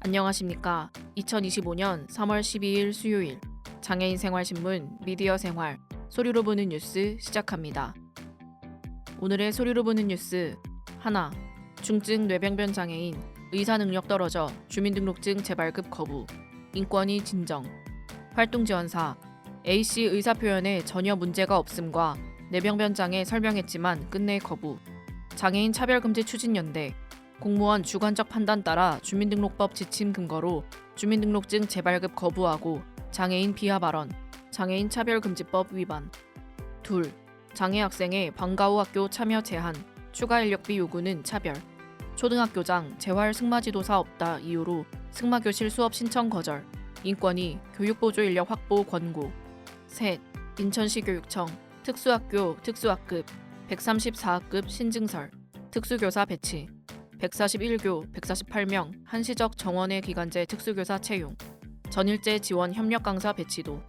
안녕하십니까. 2025년 3월 12일 수요일 장애인 생활신문 미디어 생활 소리로 보는 뉴스 시작합니다. 오늘의 소리로 보는 뉴스 하나, 중증 뇌병변 장애인 의사 능력 떨어져 주민등록증 재발급 거부 인권위 진정 활동지원사 A씨 의사 표현에 전혀 문제가 없음과 뇌병변 장애 설명했지만 끝내 거부 장애인 차별금지 추진연대 공무원 주관적 판단 따라 주민등록법 지침 근거로 주민등록증 재발급 거부하고 장애인 비하 발언, 장애인 차별금지법 위반. 둘, 장애 학생의 방과 후 학교 참여 제한, 추가 인력비 요구는 차별. 초등학교장 재활 승마지도사 없다 이유로 승마교실 수업 신청 거절. 인권위 교육보조 인력 확보 권고. 셋, 인천시 교육청 특수학교 특수학급 134학급 신증설 특수교사 배치 141교 148명 한시적 정원의 기간제 특수교사 채용 전일제 지원 협력 강사 배치도.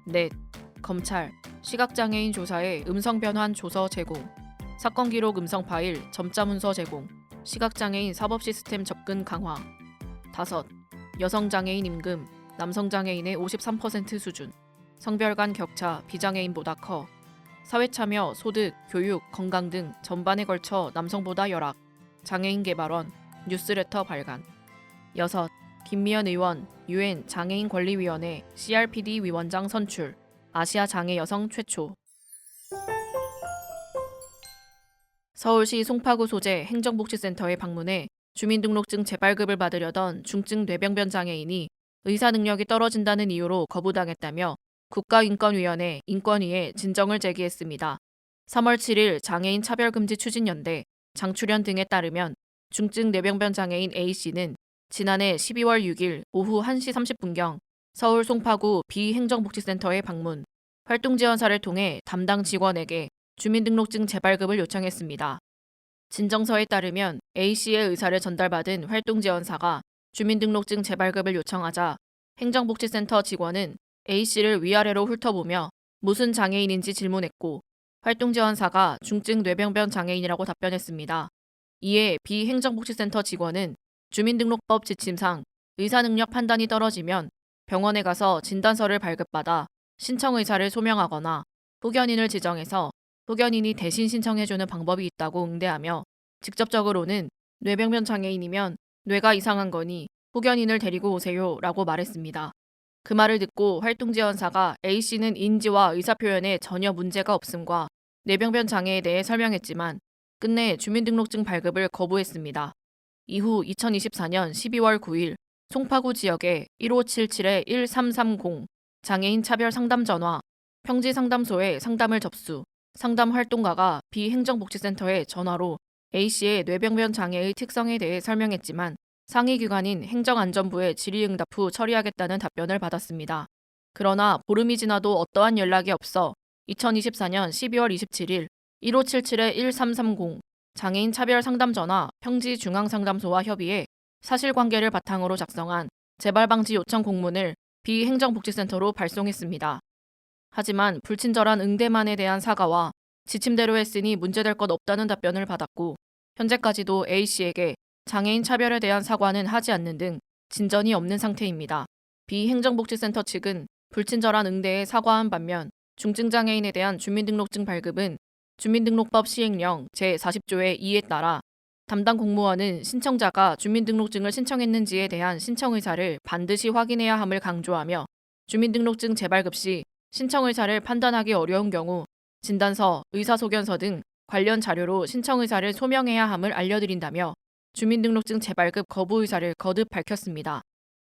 넷, 검찰 시각장애인 조사에 음성 변환 조서 제공 사건 기록 음성 파일 점자 문서 제공 시각장애인 사법 시스템 접근 강화. 다섯, 여성장애인 임금 남성장애인의 53% 수준 성별 간 격차 비장애인보다 커 사회참여, 소득, 교육, 건강 등 전반에 걸쳐 남성보다 열악 장애인 개발원 뉴스레터 발간. 여섯, 김미연 의원 UN 장애인 권리위원회 CRPD 위원장 선출 아시아 장애 여성 최초. 서울시 송파구 소재 행정복지센터에 방문해 주민등록증 재발급을 받으려던 중증 뇌병변 장애인이 의사 능력이 떨어진다는 이유로 거부당했다며 국가인권위원회 인권위에 진정을 제기했습니다. 3월 7일 장애인 차별금지 추진연대 장출연 등에 따르면 중증 뇌병변 장애인 A씨는 지난해 12월 6일 오후 1시 30분경 서울 송파구 비행정복지센터에 방문, 활동지원사를 통해 담당 직원에게 주민등록증 재발급을 요청했습니다. 진정서에 따르면 A씨의 의사를 전달받은 활동지원사가 주민등록증 재발급을 요청하자 행정복지센터 직원은 A씨를 위아래로 훑어보며 무슨 장애인인지 질문했고 활동지원사가 중증 뇌병변 장애인이라고 답변했습니다. 이에 비행정복지센터 직원은 주민등록법 지침상 의사능력 판단이 떨어지면 병원에 가서 진단서를 발급받아 신청의사를 소명하거나 후견인을 지정해서 후견인이 대신 신청해주는 방법이 있다고 응대하며 직접적으로는 뇌병변 장애인이면 뇌가 이상한 거니 후견인을 데리고 오세요 라고 말했습니다. 그 말을 듣고 활동지원사가 A씨는 인지와 의사표현에 전혀 문제가 없음과 뇌병변 장애에 대해 설명했지만 끝내 주민등록증 발급을 거부했습니다. 이후 2024년 12월 9일 송파구 지역에 1577-1330 장애인 차별 상담 전화 평지상담소에 상담을 접수 상담 활동가가 비행정복지센터에 전화로 A씨의 뇌병변 장애의 특성에 대해 설명했지만 상위 기관인 행정안전부의 질의응답 후 처리하겠다는 답변을 받았습니다. 그러나 보름이 지나도 어떠한 연락이 없어 2024년 12월 27일 1577-1330 장애인 차별 상담 전화 평지중앙상담소와 협의해 사실관계를 바탕으로 작성한 재발방지 요청 공문을 비행정복지센터로 발송했습니다. 하지만 불친절한 응대만에 대한 사과와 지침대로 했으니 문제될 것 없다는 답변을 받았고 현재까지도 A씨에게 장애인 차별에 대한 사과는 하지 않는 등 진전이 없는 상태입니다. 비행정복지센터 측은 불친절한 응대에 사과한 반면 중증장애인에 대한 주민등록증 발급은 주민등록법 시행령 제40조의 2에 따라 담당 공무원은 신청자가 주민등록증을 신청했는지에 대한 신청의사를 반드시 확인해야 함을 강조하며 주민등록증 재발급 시 신청의사를 판단하기 어려운 경우 진단서, 의사소견서 등 관련 자료로 신청의사를 소명해야 함을 알려드린다며 주민등록증 재발급 거부 의사를 거듭 밝혔습니다.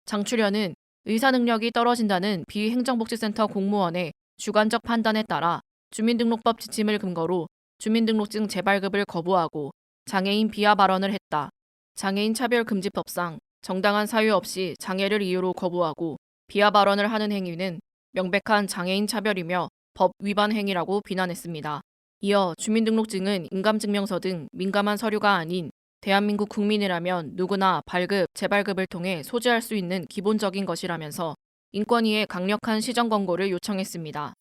장출연은 의사 능력이 떨어진다는 비행정복지센터 공무원의 주관적 판단에 따라 주민등록법 지침을 근거로 주민등록증 재발급을 거부하고 장애인 비하 발언을 했다. 장애인 차별금지법상 정당한 사유 없이 장애를 이유로 거부하고 비하 발언을 하는 행위는 명백한 장애인 차별이며 법 위반 행위라고 비난했습니다. 이어 주민등록증은 인감증명서 등 민감한 서류가 아닌 대한민국 국민이라면 누구나 발급, 재발급을 통해 소지할 수 있는 기본적인 것이라면서 인권위에 강력한 시정 권고를 요청했습니다.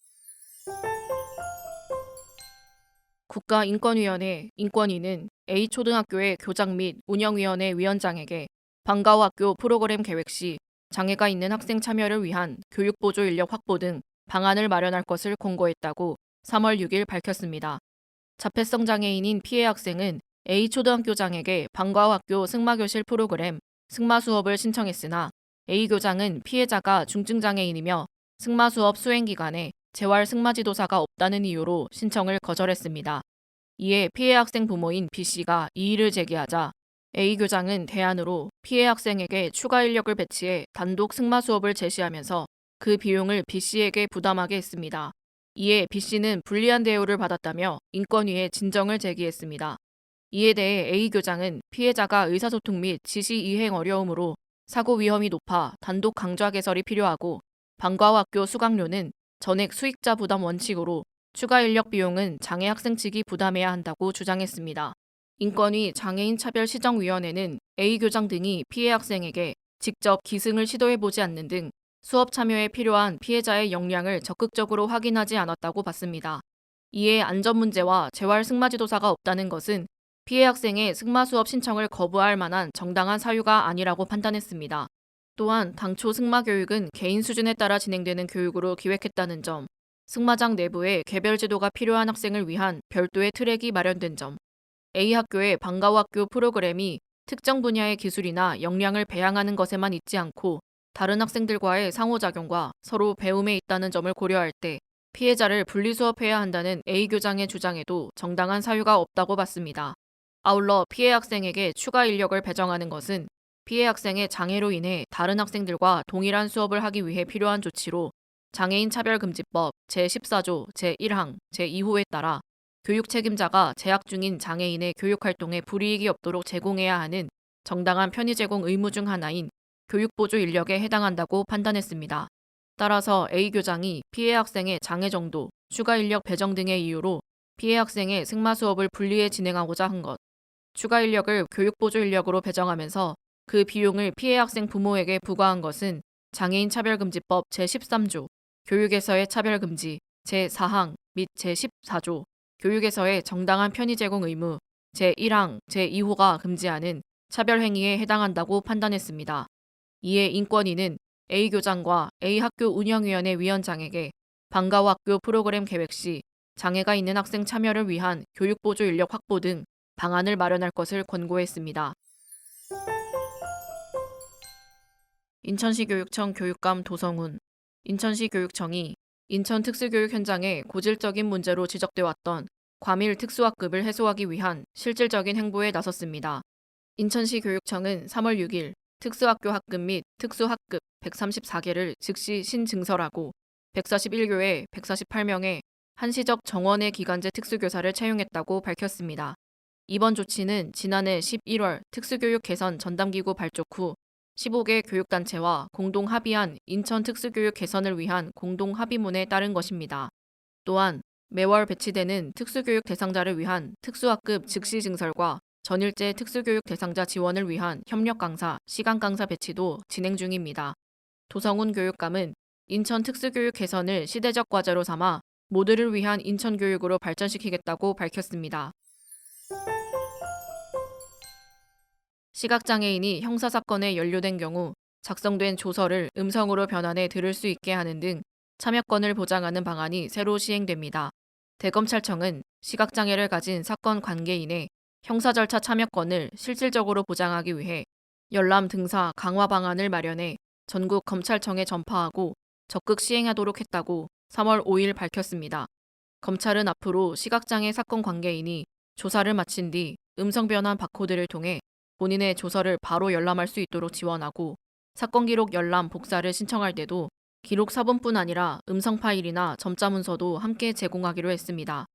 국가인권위원회 인권위는 A초등학교의 교장 및 운영위원회 위원장에게 방과후 학교 프로그램 계획 시 장애가 있는 학생 참여를 위한 교육보조 인력 확보 등 방안을 마련할 것을 권고했다고 3월 6일 밝혔습니다. 자폐성 장애인인 피해 학생은 A초등학교장에게 방과후 학교 승마교실 프로그램 승마 수업을 신청했으나 A교장은 피해자가 중증장애인이며 승마 수업 수행 기간에 재활 승마 지도사가 없다는 이유로 신청을 거절했습니다. 이에 피해 학생 부모인 B씨가 이의를 제기하자 A교장은 대안으로 피해 학생에게 추가 인력을 배치해 단독 승마 수업을 제시하면서 그 비용을 B씨에게 부담하게 했습니다. 이에 B씨는 불리한 대우를 받았다며 인권위에 진정을 제기했습니다. 이에 대해 A교장은 피해자가 의사소통 및 지시 이행 어려움으로 사고 위험이 높아 단독 강좌 개설이 필요하고 방과후 학교 수강료는 전액 수익자 부담 원칙으로 추가 인력 비용은 장애 학생 측이 부담해야 한다고 주장했습니다. 인권위 장애인차별시정위원회는 A교장 등이 피해 학생에게 직접 기승을 시도해보지 않는 등 수업 참여에 필요한 피해자의 역량을 적극적으로 확인하지 않았다고 봤습니다. 이에 안전 문제와 재활 승마지도사가 없다는 것은 피해 학생의 승마 수업 신청을 거부할 만한 정당한 사유가 아니라고 판단했습니다. 또한 당초 승마 교육은 개인 수준에 따라 진행되는 교육으로 기획했다는 점, 승마장 내부에 개별 지도가 필요한 학생을 위한 별도의 트랙이 마련된 점, A학교의 방과후 학교 프로그램이 특정 분야의 기술이나 역량을 배양하는 것에만 있지 않고 다른 학생들과의 상호작용과 서로 배움에 있다는 점을 고려할 때 피해자를 분리수업해야 한다는 A교장의 주장에도 정당한 사유가 없다고 봤습니다. 아울러 피해 학생에게 추가 인력을 배정하는 것은 피해 학생의 장애로 인해 다른 학생들과 동일한 수업을 하기 위해 필요한 조치로 장애인차별금지법 제14조 제1항 제2호에 따라 교육 책임자가 재학 중인 장애인의 교육활동에 불이익이 없도록 제공해야 하는 정당한 편의 제공 의무 중 하나인 교육보조 인력에 해당한다고 판단했습니다. 따라서 A교장이 피해 학생의 장애 정도, 추가 인력 배정 등의 이유로 피해 학생의 승마 수업을 분리해 진행하고자 한 것, 추가 인력을 교육보조 인력으로 배정하면서 그 비용을 피해 학생 부모에게 부과한 것은 장애인차별금지법 제13조, 교육에서의 차별금지 제4항 및 제14조, 교육에서의 정당한 편의 제공 의무 제1항 제2호가 금지하는 차별행위에 해당한다고 판단했습니다. 이에 인권위는 A교장과 A학교 운영위원회 위원장에게 방과후 학교 프로그램 계획 시 장애가 있는 학생 참여를 위한 교육보조 인력 확보 등 방안을 마련할 것을 권고했습니다. 인천시 교육청 교육감 도성훈. 인천시 교육청이 인천 특수교육 현장에 고질적인 문제로 지적돼 왔던 과밀 특수학급을 해소하기 위한 실질적인 행보에 나섰습니다. 인천시 교육청은 3월 6일 특수학교 학급 및 특수학급 134개를 즉시 신증설하고 141교에 148명의 한시적 정원의 기간제 특수교사를 채용했다고 밝혔습니다. 이번 조치는 지난해 11월 특수교육 개선 전담기구 발족 후 15개 교육단체와 공동 합의한 인천 특수교육 개선을 위한 공동 합의문에 따른 것입니다. 또한 매월 배치되는 특수교육 대상자를 위한 특수학급 즉시 증설과 전일제 특수교육 대상자 지원을 위한 협력 강사, 시간 강사 배치도 진행 중입니다. 도성훈 교육감은 인천 특수교육 개선을 시대적 과제로 삼아 모두를 위한 인천 교육으로 발전시키겠다고 밝혔습니다. 시각장애인이 형사사건에 연루된 경우 작성된 조서를 음성으로 변환해 들을 수 있게 하는 등 참여권을 보장하는 방안이 새로 시행됩니다. 대검찰청은 시각장애를 가진 사건 관계인의 형사 절차 참여권을 실질적으로 보장하기 위해 열람 등사 강화 방안을 마련해 전국 검찰청에 전파하고 적극 시행하도록 했다고 3월 5일 밝혔습니다. 검찰은 앞으로 시각장애 사건 관계인이 조사를 마친 뒤 음성 변환 바코드를 통해 본인의 조서를 바로 열람할 수 있도록 지원하고 사건 기록 열람 복사를 신청할 때도 기록 사본뿐 아니라 음성 파일이나 점자 문서도 함께 제공하기로 했습니다.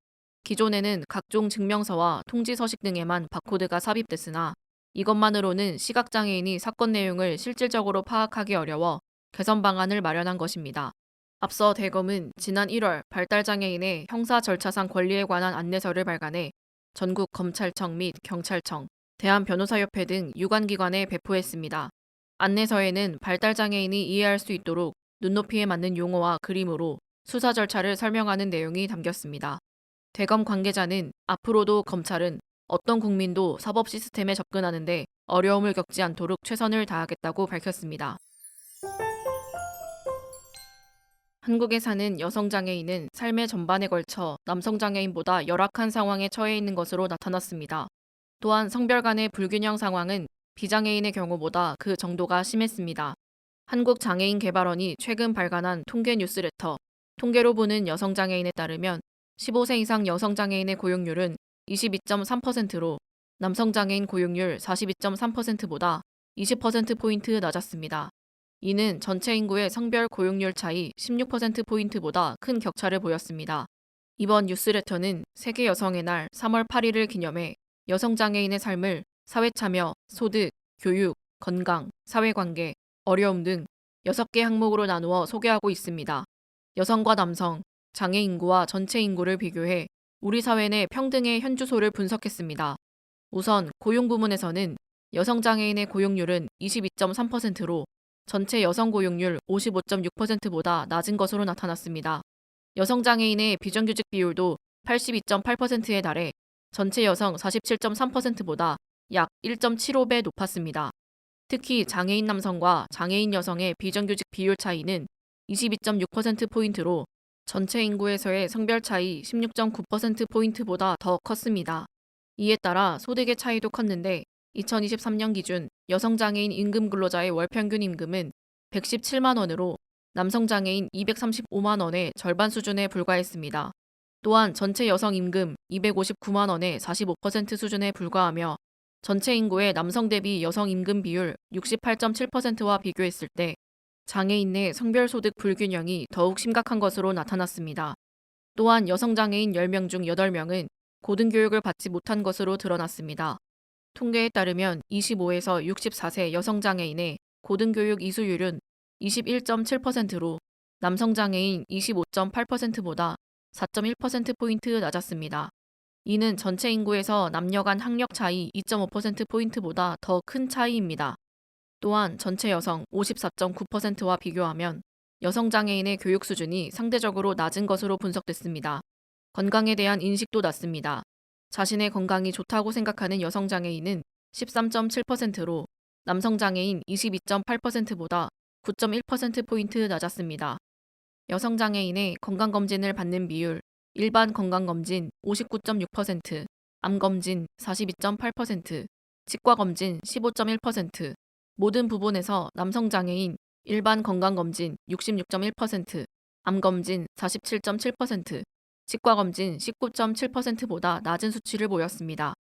기존에는 각종 증명서와 통지 서식 등에만 바코드가 삽입됐으나 이것만으로는 시각장애인이 사건 내용을 실질적으로 파악하기 어려워 개선 방안을 마련한 것입니다. 앞서 대검은 지난 1월 발달장애인의 형사 절차상 권리에 관한 안내서를 발간해 전국 검찰청 및 경찰청, 대한변호사협회 등 유관기관에 배포했습니다. 안내서에는 발달장애인이 이해할 수 있도록 눈높이에 맞는 용어와 그림으로 수사 절차를 설명하는 내용이 담겼습니다. 대검 관계자는 앞으로도 검찰은 어떤 국민도 사법 시스템에 접근하는데 어려움을 겪지 않도록 최선을 다하겠다고 밝혔습니다. 한국에 사는 여성 장애인은 삶의 전반에 걸쳐 남성 장애인보다 열악한 상황에 처해 있는 것으로 나타났습니다. 또한 성별 간의 불균형 상황은 비장애인의 경우보다 그 정도가 심했습니다. 한국장애인개발원이 최근 발간한 통계 뉴스레터 통계로 보는 여성장애인에 따르면 15세 이상 여성장애인의 고용률은 22.3%로 남성장애인 고용률 42.3%보다 20%포인트 낮았습니다. 이는 전체 인구의 성별 고용률 차이 16%포인트보다 큰 격차를 보였습니다. 이번 뉴스레터는 세계 여성의 날 3월 8일을 기념해 여성장애인의 삶을 사회참여, 소득, 교육, 건강, 사회관계, 어려움 등 6개 항목으로 나누어 소개하고 있습니다. 여성과 남성, 장애 인구와 전체 인구를 비교해 우리 사회 내 평등의 현주소를 분석했습니다. 우선 고용 부문에서는 여성 장애인의 고용률은 22.3%로 전체 여성 고용률 55.6%보다 낮은 것으로 나타났습니다. 여성 장애인의 비정규직 비율도 82.8%에 달해 전체 여성 47.3%보다 약 1.75배 높았습니다. 특히 장애인 남성과 장애인 여성의 비정규직 비율 차이는 22.6%포인트로 전체 인구에서의 성별 차이 16.9%포인트보다 더 컸습니다. 이에 따라 소득의 차이도 컸는데 2023년 기준 여성장애인 임금근로자의 월평균 임금은 117만 원으로 남성장애인 235만 원의 절반 수준에 불과했습니다. 또한 전체 여성 임금 259만 원의 45% 수준에 불과하며 전체 인구의 남성 대비 여성 임금 비율 68.7%와 비교했을 때 장애인 내 성별 소득 불균형이 더욱 심각한 것으로 나타났습니다. 또한 여성 장애인 10명 중 8명은 고등교육을 받지 못한 것으로 드러났습니다. 통계에 따르면 25에서 64세 여성 장애인의 고등교육 이수율은 21.7%로 남성 장애인 25.8%보다 4.1%포인트 낮았습니다. 이는 전체 인구에서 남녀 간 학력 차이 2.5%포인트보다 더 큰 차이입니다. 또한 전체 여성 54.9%와 비교하면 여성 장애인의 교육 수준이 상대적으로 낮은 것으로 분석됐습니다. 건강에 대한 인식도 낮습니다. 자신의 건강이 좋다고 생각하는 여성 장애인은 13.7%로 남성 장애인 22.8%보다 9.1%포인트 낮았습니다. 여성 장애인의 건강검진을 받는 비율 일반 건강검진 59.6%, 암검진 42.8%, 치과검진 15.1%, 모든 부분에서 남성 장애인 일반 건강검진 66.1%, 암검진 47.7%, 치과검진 19.7%보다 낮은 수치를 보였습니다.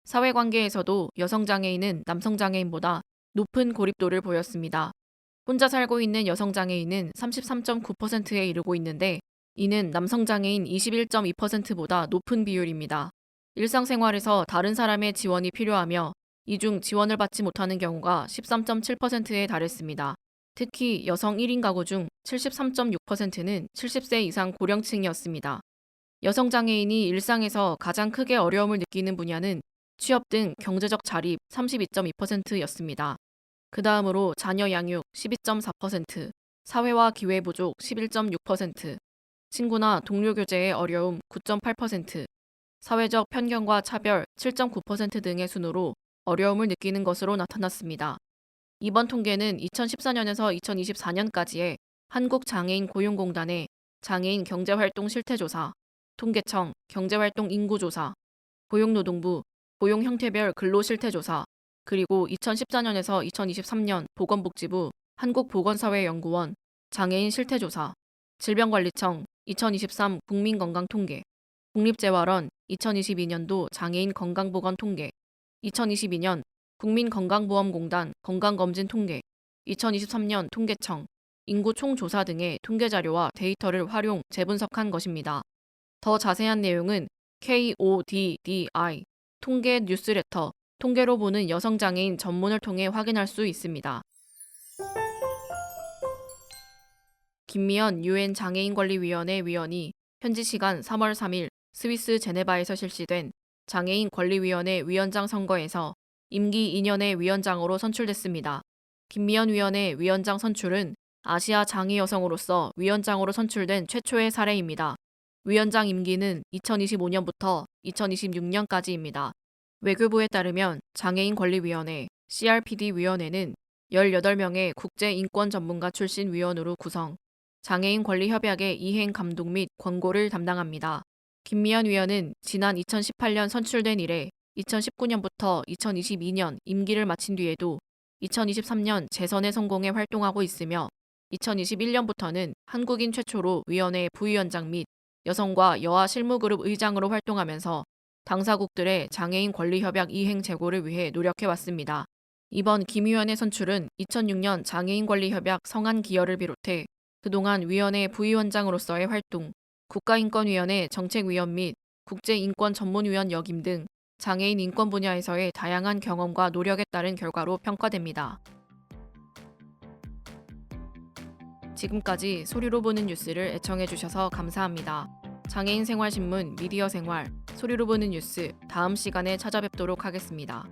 사회관계에서도 여성 장애인은 남성 장애인보다 높은 고립도를 보였습니다. 혼자 살고 있는 여성 장애인은 33.9%에 이르고 있는데 이는 남성 장애인 21.2%보다 높은 비율입니다. 일상생활에서 다른 사람의 지원이 필요하며 이 중 지원을 받지 못하는 경우가 13.7%에 달했습니다. 특히 여성 1인 가구 중 73.6%는 70세 이상 고령층이었습니다. 여성 장애인이 일상에서 가장 크게 어려움을 느끼는 분야는 취업 등 경제적 자립 32.2%였습니다. 그 다음으로 자녀 양육 12.4%, 사회화 기회 부족 11.6%, 친구나 동료 교제의 어려움 9.8%, 사회적 편견과 차별 7.9% 등의 순으로 어려움을 느끼는 것으로 나타났습니다. 이번 통계는 2014년에서 2024년까지의 한국장애인 고용공단의 장애인 경제활동 실태조사, 통계청 경제활동 인구조사, 고용노동부 고용 형태별 근로실태조사, 그리고 2014년에서 2023년 보건복지부 한국보건사회연구원 장애인 실태조사, 질병관리청 2023 국민건강통계, 국립재활원 2022년도 장애인 건강보건 통계, 2022년 국민건강보험공단 건강검진 통계, 2023년 통계청, 인구 총조사 등의 통계자료와 데이터를 활용 재분석한 것입니다. 더 자세한 내용은 KODDI 통계 뉴스레터 통계로 보는 여성장애인 전문을 통해 확인할 수 있습니다. 김미연 유엔 장애인권리위원회 위원이 현지 시간 3월 3일 스위스 제네바에서 실시된 장애인 권리위원회 위원장 선거에서 임기 2년의 위원장으로 선출됐습니다. 김미연 위원회 위원장 선출은 아시아 장애 여성으로서 위원장으로 선출된 최초의 사례입니다. 위원장 임기는 2025년부터 2026년까지입니다. 외교부에 따르면 장애인권리위원회 CRPD위원회는 18명의 국제인권 전문가 출신 위원으로 구성, 장애인 권리 협약의 이행 감독 및 권고를 담당합니다. 김미연 위원은 지난 2018년 선출된 이래 2019년부터 2022년 임기를 마친 뒤에도 2023년 재선에 성공해 활동하고 있으며 2021년부터는 한국인 최초로 위원회 부위원장 및 여성과 여아 실무그룹 의장으로 활동하면서 당사국들의 장애인 권리협약 이행 제고를 위해 노력해왔습니다. 이번 김 위원의 선출은 2006년 장애인권리협약 성안 기여를 비롯해 그동안 위원회 부위원장으로서의 활동, 국가인권위원회 정책위원 및 국제인권전문위원 역임 등 장애인 인권 분야에서의 다양한 경험과 노력에 따른 결과로 평가됩니다. 지금까지 소리로 보는 뉴스를 애청해주셔서 감사합니다. 장애인 생활신문 미디어 생활, 소리로 보는 뉴스 다음 시간에 찾아뵙도록 하겠습니다.